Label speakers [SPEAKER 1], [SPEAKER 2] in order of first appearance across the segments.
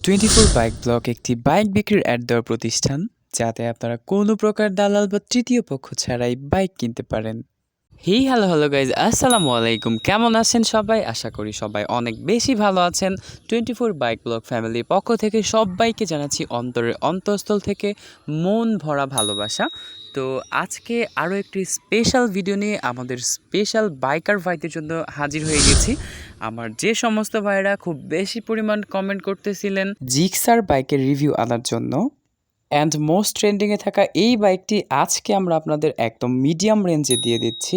[SPEAKER 1] 24 bike block একটি bike বিক্রির add দেওয়ার প্রতিষ্ঠান, যাতে আপনারা কোনো প্রকার দালাল বা তৃতীয় পক্ষ ছাড়াই বাইক কিনতে পারেন। হ্যালো গাইজ, আসসালামু আলাইকুম। কেমন আছেন সবাই? আশা করি সবাই অনেক বেশি ভালো আছেন। 24 বাইক ব্লক ফ্যামিলির পক্ষ থেকে সবাইকে জানাচ্ছি অন্তরের অন্তঃস্থল থেকে মন ভরা ভালোবাসা। তো আজকে আরও একটি স্পেশাল ভিডিও নিয়ে আমাদের স্পেশাল বাইকার ভাইদের জন্য হাজির হয়ে গেছি। আমার যে সমস্ত ভাইরা খুব বেশি পরিমাণ কমেন্ট করতেছিলেন জিক্সার বাইকের রিভিউ আনার জন্য, অ্যান্ড মোস্ট ট্রেন্ডিংয়ে থাকা এই বাইকটি আজকে আমরা আপনাদের একদম মিডিয়াম রেঞ্জে দিয়ে দিচ্ছি।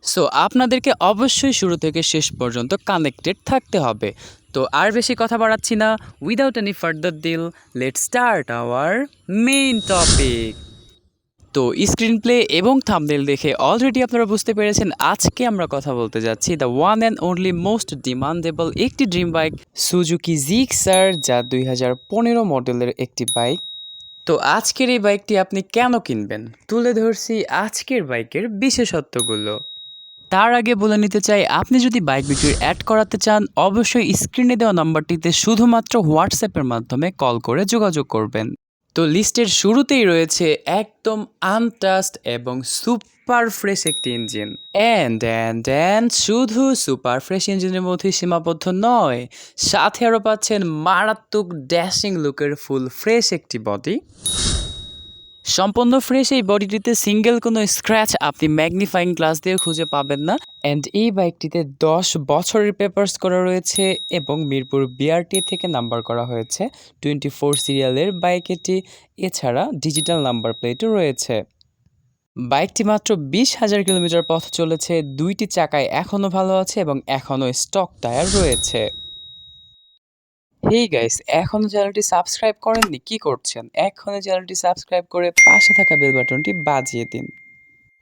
[SPEAKER 1] সো আপনাদেরকে অবশ্যই শুরু থেকে শেষ পর্যন্ত কানেক্টেড থাকতে হবে। তো আর বেশি কথা বাড়াচ্ছি না, without any further deal, let's start our main topic. তো স্ক্রিন প্লে এবং থাম্বনেল দেখে অলরেডি আপনারা বুঝতে পেরেছেন আজকে আমরা কথা বলতে যাচ্ছি the one and only most demandable একটি ড্রিম বাইক, সুজুকি জিক্সার, যা 2015 মডেলের একটি বাইক। তো আজকের এই বাইকটি আপনি কেন কিনবেন, তুলে ধরছি আজকের বাইকের বিশেষত্বগুলো। তার আগে বলে নিতে চাই, আপনি যদি বাইক বিক্রির অ্যাড করাতে চান, অবশ্যই স্ক্রিনে দেওয়া নাম্বারটিতে শুধুমাত্র হোয়াটসঅ্যাপের মাধ্যমে কল করে যোগাযোগ করবেন। তো লিস্টের শুরুতেই রয়েছে একদম আনটাস্ট এবং সুপার ফ্রেশ একটি ইঞ্জিন। অ্যান্ড শুধু সুপার ফ্রেশ ইঞ্জিনের মধ্যে সীমাবদ্ধ নয়, সাথে আরও পাচ্ছেন মারাত্মক ড্যাশিং লুকের ফুল ফ্রেশ একটি বডি। সম্পূর্ণ ফ্রেশ এই বডিটিতে সিঙ্গেল কোনো স্ক্র্যাচ আপনি ম্যাগনিফাইং গ্লাস দিয়ে খুঁজে পাবেন না। অ্যান্ড এই বাইকটিতে 10 বছরের পেপারস করা রয়েছে এবং মিরপুর বিআরটি থেকে নাম্বার করা হয়েছে 24 সিরিয়ালের বাইক এটি। এছাড়া ডিজিটাল নাম্বার প্লেটও রয়েছে। বাইকটি মাত্র 20,000 কিলোমিটার পথ চলেছে, দুইটি চাকায় এখনও ভালো আছে এবং এখনও স্টক টায়ার রয়েছে। হেই গাইস, এখনো চ্যানেলটি সাবস্ক্রাইব করেননি? কি করছেন? এখনই চ্যানেলটি সাবস্ক্রাইব করে পাশে থাকা বেল বাটনটি বাজিয়ে দিন।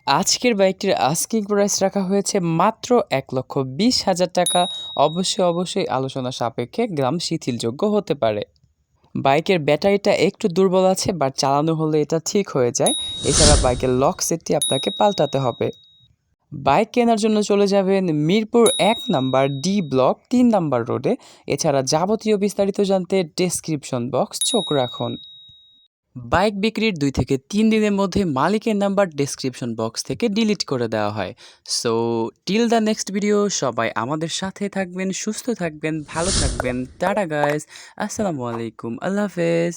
[SPEAKER 1] আজকের বাইকটির আস্কিং প্রাইস রাখা হয়েছে মাত্র 1,20,000 টাকা। অবশ্যই আলোচনা সাপেক্ষে গ্রাম শিথিলযোগ্য হতে পারে। বাইকের ব্যাটারিটা একটু দুর্বল আছে, বাট চালানো হলে এটা ঠিক হয়ে যায়। এছাড়া বাইকের লক সেটটি আপনাকে পাল্টাতে হবে। বাইক কেনার জন্য চলে যাবেন Mirpur 1 number D block 3 number রোডে। এছাড়া যাবতীয় বিস্তারিত জানতে ডেসক্রিপশন বক্স চোখ রাখুন। বাইক বিক্রির 2 থেকে 3 দিনের মধ্যে মালিকের নাম্বার ডেসক্রিপশন বক্স থেকে ডিলিট করে দেওয়া হয়। So till the next video, সবাই আমাদের সাথে থাকবেন, সুস্থ থাকবেন, ভালো থাকবেন। টাটা গাইস, আসসালামু আলাইকুম, আল্লাহ হাফেজ।